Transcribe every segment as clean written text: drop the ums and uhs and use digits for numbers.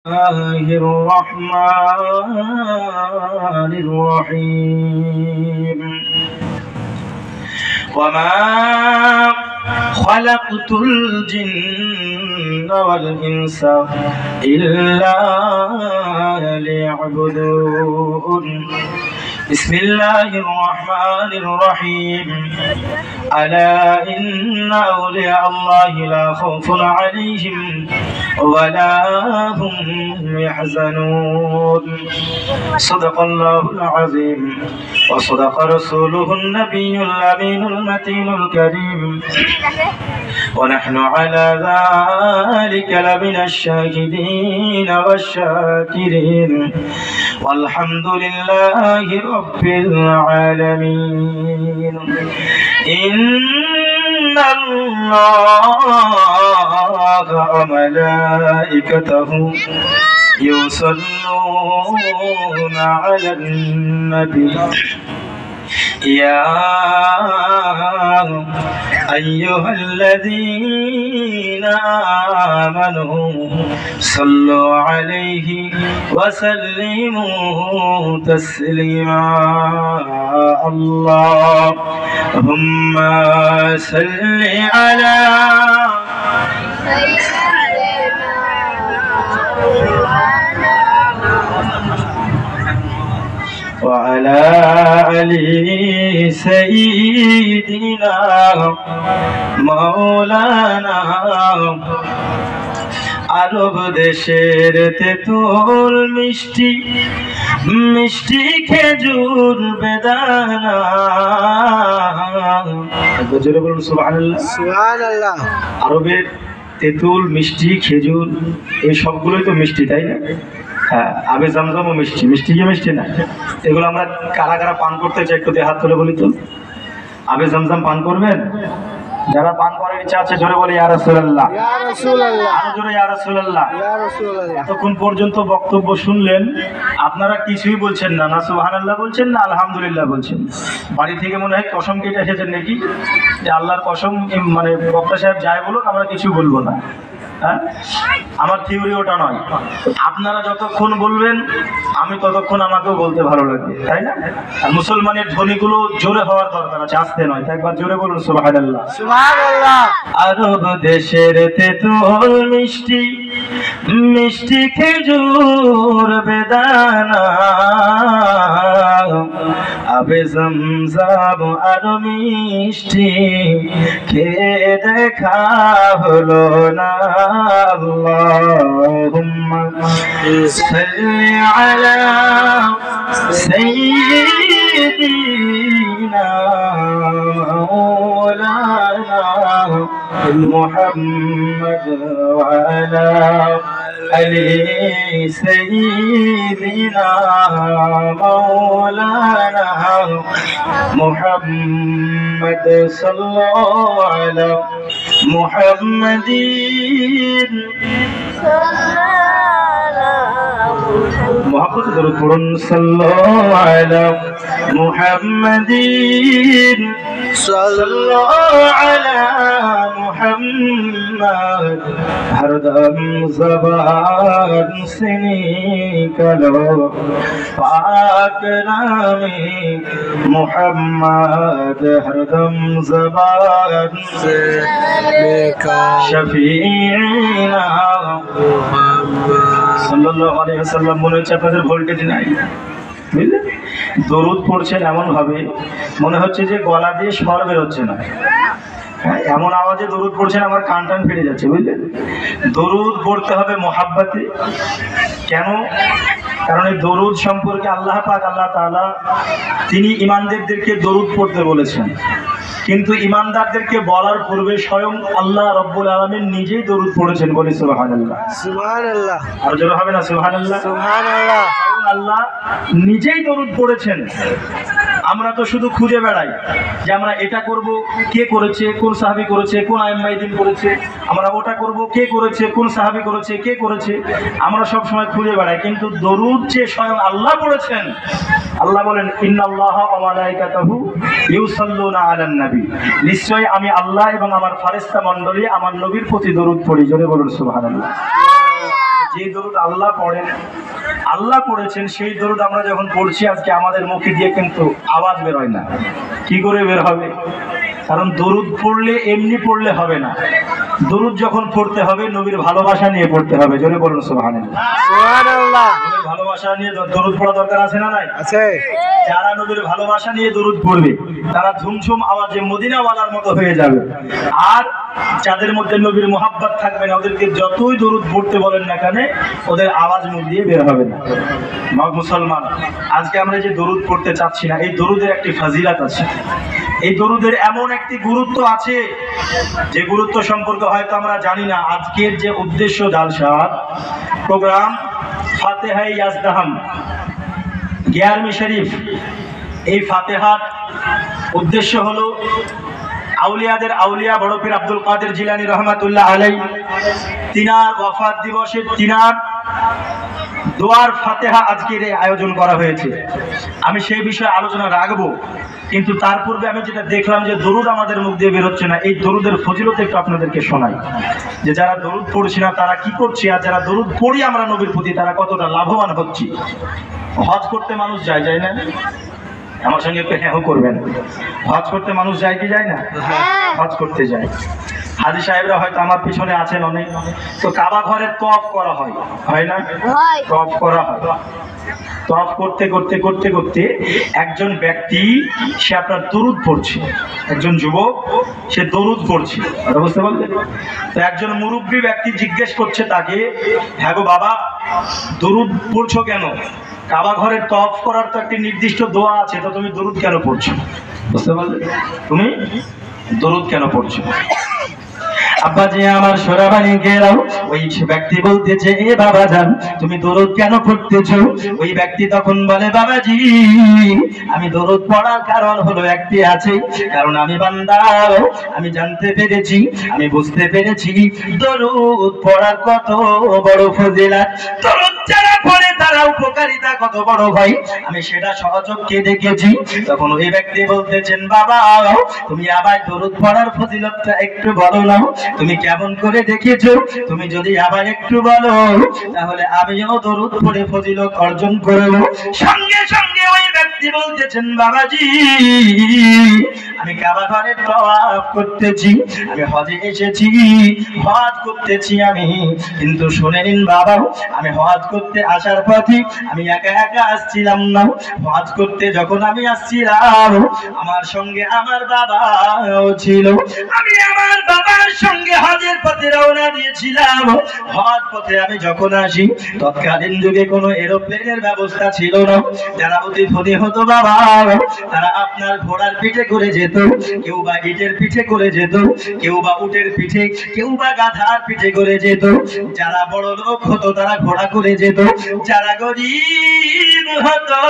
الله الرحمن الرحيم وما خلقت الجن والإنس إلا ليعبدون بسم الله الرحمن الرحيم ألا إن أولياء الله لا خوف عليهم ولا هم يحزنون صدق الله العظيم وصدق رسوله النبي الأمين المتين الكريم ونحن على ذلك لمن الشاهدين والشاكرين والحمد لله رب العالمين إن الله وملائكته يصلون على النبي يا أيها الذين آمنوا صلوا عليه وسلموا تسليما اللهم صل على وعلى آل سيدنا مولانا আরব দেশের তেঁতুল মিষ্টি মিষ্টি খেজুর বেদানা জোরে বলুন সুবহানাল্লাহ সুবহানাল্লাহ। আরবের তেঁতুল মিষ্টি খেজুর এই সবগুলোই তো মিষ্টি, তাই না? হ্যাঁ, আবে জমজমও মিষ্টি, মিষ্টি কি মিষ্টি না? এগুলো আমরা কারা কারা পান করতে চাই একটু হাত তুলে বলি তো। আবে জমজম পান করবেন? যারা পান করার ইচ্ছা আছে জোরে বলে ইয়া রাসূলুল্লাহ, ইয়া রাসূলুল্লাহ, আরো জোরে ইয়া রাসূলুল্লাহ, ইয়া রাসূলুল্লাহ। এতক্ষণ পর্যন্ত বক্তব্য শুনলেন, আপনারা কিছুই বলছেন না, না সুবহানাল্লাহ বলছেন না আলহামদুলিল্লাহ বলছেন। বাড়ি থেকে মনে হয় কসম কেটে এসেছেন নাকি যে আল্লাহর কসম, মানে বক্তা সাহেব যাই বলুন আমরা কিছু বলবো না। হ্যাঁ, আমার থিওরি ওটা নয়। আপনারা যতক্ষণ বলবেন আমি ততক্ষণ আমাকেও বলতে ভালো লাগবে, তাই না? আর মুসলমানের ধ্বনিগুলো জোরে হওয়ার দরকার আছে, আস্তে নয়। একবার জোরে বলুন সুবহানাল্লাহ সুবহানাল্লাহ। আরব দেশের তেঁতুল মিষ্টি মিষ্টি খেজুর বেদানা আবে জমজম আরো মিষ্টি খেয়ে দেখা হলো না। اللهم صل على سيدنا مولانا محمد وعلى آل سيدنا مولانا محمد صلى الله على محمد محبت درود پڑھن صلی اللہ علی محمد صلی اللہ علی محمد ہر دم زبان سے نکلو پاک نام محمد ہر دم زبان سے نکلو شفیعنا সাল্লাল্লাহু আলাইহি ওয়াসাল্লাম। মনে হচ্ছে আপনাদের ভোল্টেজ নাই, বুঝলেন? দরুদ পড়ছেন এমন ভাবে মনে হচ্ছে যে গলা দিয়ে স্বর বের হচ্ছে না। এমন আওয়াজে দরুদ পড়ছেন আমার কান টান ফেটে যাচ্ছে, বুঝলেন? দরুদ পড়তে হবে মোহাব্বতে। কেন? কারণ এই দরুদ সম্পর্কে আল্লাহ পাক আল্লাহ তাআলা তিনি ঈমানদারদেরকে দরুদ পড়তে বলেছেন, কিন্তু ঈমানদারদেরকে বলার পূর্বে স্বয়ং আল্লাহ রব্বুল আলামিন নিজেই দরুদ পড়েছেন। বলি সুবহানাল্লাহ সুবহানাল্লাহ। আর জোরে হবে না সুবহানাল্লাহ সুবহানাল্লাহ। আল্লাহ নিজেই দরুদ পড়েছেন। আমরা তো শুধু খুঁজে বেড়াই যে আমরা এটা করব, কে করেছে, কোন সাহাবী করেছে, কোন আইম্মাইদিন করেছে, আমরা ওটা করব, কে করেছে, কোন সাহাবী করেছে, কে করেছে, আমরা সব সময় খুঁজে বেড়াই। কিন্তু দরুদ যে স্বয়ং আল্লাহ পড়েছেন, আল্লাহ বলেন ইন্নাল্লাহা ওয়া মালাইকাতাহু ইউসাল্লুনা আলান নবী, নিশ্চয়ই আমি আল্লাহ এবং আমার ফেরেশতা মণ্ডলী আমার নবীর প্রতি দরুদ পড়ি। জোরে বলুন সুবহানাল্লাহ। যে দরুদ আল্লাহ পড়েন, আল্লাহ পড়েছেন, সেই দরুদ আমরা যখন পড়ছি আজকে আমাদের মুখে দিয়ে কিন্তু আওয়াজ বের হয় না। কি করে বের হবে? কারণ দরুদ পড়লে এমনি পড়লে হবে না, দরুদ যখন পড়তে হবে নবীর ভালোবাসা নিয়ে পড়তে হবে। জোরে বলুন সুবহানাল্লাহ। সুবহানাল্লাহ। নবীর ভালোবাসা নিয়ে দরুদ পড়া দরকার আছে না নাই? আছে। যারা নবীর ভালোবাসা নিয়ে দরুদ পড়বে তারা ঝুমঝুম আওয়াজে মদিনাওয়ালার মতো হয়ে যাবে। আর যাদের মধ্যে নবীর মোহাব্বত থাকবে না, ওদেরকে যতই দরুদ পড়তে বলেন না কেন ওদের আওয়াজ মুখ দিয়ে বের হবে না। মুসলমান, আজকে আমরা যে দরুদ পড়তে চাচ্ছি না, এই দরুদের একটি ফাজিলাত আছে, এই দরুদের এমন একটি গুরুত্ব আছে যে গুরুত্ব সম্পর্কে হয়তো আমরা জানি না। আজকের যে উদ্দেশ্য জালসার প্রোগ্রাম ফাতেহা ইয়াজদাহাম 11মি শরীফ, এই ফাতেহার উদ্দেশ্য হলো আউলিয়াদের আউলিয়া বড় পীর আব্দুল কাদের জিলানী রহমাতুল্লাহ আলাইহি তিনার ওয়াফাত দিবসে তিনার দোয়ার ফাতেহা আজকের এই আয়োজন করা হয়েছে। আমি সেই বিষয়ে আলোচনা রাখবো, কিন্তু তার পূর্বে আমি যেটা দেখলাম যে দরুদ আমাদের মুখ দিয়ে বেরোচ্ছে না, এই দরুদের ফজিলত একটু আপনাদেরকে শোনাই, যে যারা দরুদ পড়ছি না তারা কি করছে, আর যারা দরুদ পড়ি আমরা নবীর প্রতি তারা কতটা লাভবান হচ্ছি। হজ করতে মানুষ যায় না? আমার সঙ্গে একটু হ্যাঁ করবেন। হজ করতে মানুষ যায় কি যায় না? হজ করতে যায়। হাজী সাহেবরা হয়তো আমার পিছনে আছেন অনেক। তো কাবা ঘরের তওয়াফ করা হয়, হয় না? তওয়াফ করা হয়। তওয়াফ করতে করতে করতে করতে একজন ব্যক্তি সে আপনার দরুদ পড়ছে, একজন যুবক সে দরুদ পড়ছে, বুঝতে পারলেন? তো একজন মুরব্বী ব্যক্তি জিজ্ঞেস করছে তাকে, হ্যাঁ গো বাবা দরুদ পড়ছো কেন? কাবা ঘরের তওয়াফ করার তো একটি নির্দিষ্ট দোয়া আছে, তো তুমি দরুদ কেন পড়ছো? বুঝতে পারলে? তুমি দরুদ কেন পড়ছো? আব্বা যে আমার সোনাবাড়ি গেলাম, ওই ব্যক্তি বলতেছে এ বাবা জান তুমি দরুদ কেন পড়তেছো? ওই ব্যক্তি তখন বলে বাবাজি আমি দরুদ পড়ার কারণ হলো একটি আছে, কারণ আমি বান্দা, আমি জানতে পেরেছি, আমি বুঝতে পেরেছি দরুদ পড়ার কত বড় ফজিলত, দরুদ যারা পড়ে তারা উপকারিতা কত বড় ভাই, আমি সেটা সহযোগকে দেখেছি। তখন ওই ব্যক্তি বলতেছেন বাবা তুমি আবার দরুদ পড়ার ফজিলতটা একটু বলো না, তুমি কেমন করে দেখেছো? তুমি যদি আবার একটু বলো তাহলে আমিও দরুদ পড়ে ফজিলত অর্জন করব। সঙ্গে সঙ্গে ওই ব্যক্তি বলতেছেন বাবাজি আমি কাবা ঘরে তওয়াফ করতেছি, আমি হজে এসেছি, হজ করতেছি আমি, কিন্তু শুনে নিন বাবা আমি হজ করতে আসার পথে আমি একা একা আসছিলাম না, হজ করতে যখন আমি আসছিলাম আমার সঙ্গে আমার বাবাও ছিল, আমি আমার বাবার সঙ্গে হজের পথে রওনা দিয়েছিলাম। হজ পথে আমি যখন আসি তৎকালীন যুগে কোনো এরোপ্লেনের ব্যবস্থা ছিল না, যারা অতি ধনী হতো বাবা তারা আপনার ঘোড়ার পিঠে করে যেত, কেউ বা ইটের পিঠে করে যেত, কেউ বা উটের পিঠে, কেউ বা গাধার পিঠে করে যেত, যারা বড় লোক হতো তারা ঘোড়া করে যেত, যারা গরিব হতো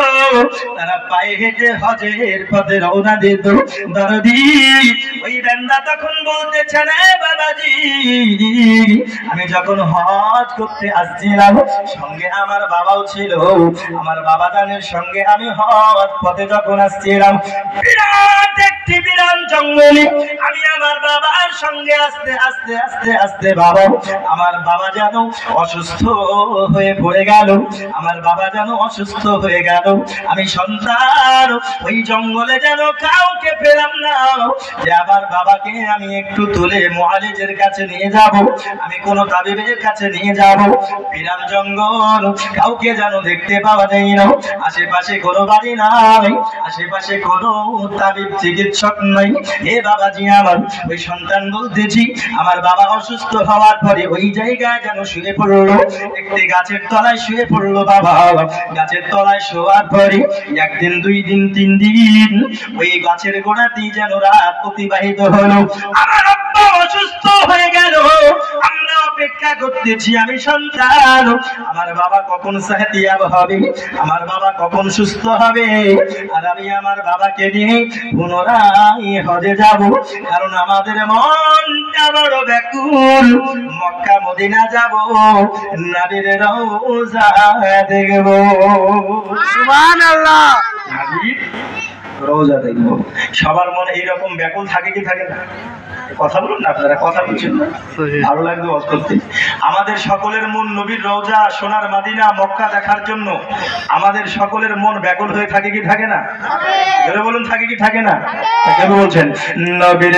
তারা পায়ে হেঁটে হজের পথে রওনা দিত। দরদি ওই বান্দা তখন বলতেছে রে বাবাজি আমি যখন হজ করতে আসছিলাম সঙ্গে আমার বাবাও ছিল, আমার বাবা জানের সঙ্গে আমি হজ পথে যখন আসছিলাম বিরাট একটি বিরান জঙ্গলে আমি আমার বাবার সঙ্গে আস্তে আস্তে আস্তে আস্তে বাবা আমার বাবা যেন অসুস্থ হয়ে পড়ে গেল, আমার বাবা যেন অসুস্থ হয়ে গেল। আমি সন্তান ওই জঙ্গলে যেন কাউকে পেলাম না যে আমার বাবাকে আমি একটু তুলে মুআলিজের কাছে নিয়ে যাব, আমি কোন তাবিবের কাছে নিয়ে যাব। বিরান জঙ্গল, কাউকে যেন দেখতে পাওয়া যায় না, আশেপাশে কোনো বাড়ি নাই, আশেপাশে কোনো তাবিব চিকিৎসক নাই। হে বাবাজি আমার, ওই সন্তান বলতেছি আমার বাবা অসুস্থ হওয়ার পরে ওই জায়গায় যেন শুয়ে পড়লো, একটি গাছের তলায় শুয়ে পড়লো। বাবা গাছের তলায় শোয়ার পরে একদিন, দুই দিন, তিন দিন ওই গাছের গোড়াতেই যেন রাত অতিবাহিত হলো। আমার আব্বা অসুস্থ হয়ে গেল, আমরা অপেক্ষা করতেছি আমি সন্তান আমার বাবা কখন সেহতিয়াব হবে, আমার বাবা কখন সুস্থ হবে, আর আমি আমার বাবাকে নিয়ে পুনরায় হজে যাব, কারণ আমাদের মনটা বড় ব্যাকুল, মক্কা মদিনা যাব, নবীর রওজা দেখব। সুবহানাল্লাহ। নবীর রওজা দেখবো। সবার মনে এইরকম ব্যাকুল থাকে কি থাকে না? কথা বলুন না, আপনারা কথা বলছেন না, ভালো লাগবে ওয়াজ করতে। আমাদের সকলের মন নবীর রওজা, সোনার মাদিনা, মক্কা দেখার জন্য আমাদের সকলের মন ব্যাকুল হয়ে থাকে কি থাকে না? বলুন থাকে কি থাকে না? কেন বলছেন নবীর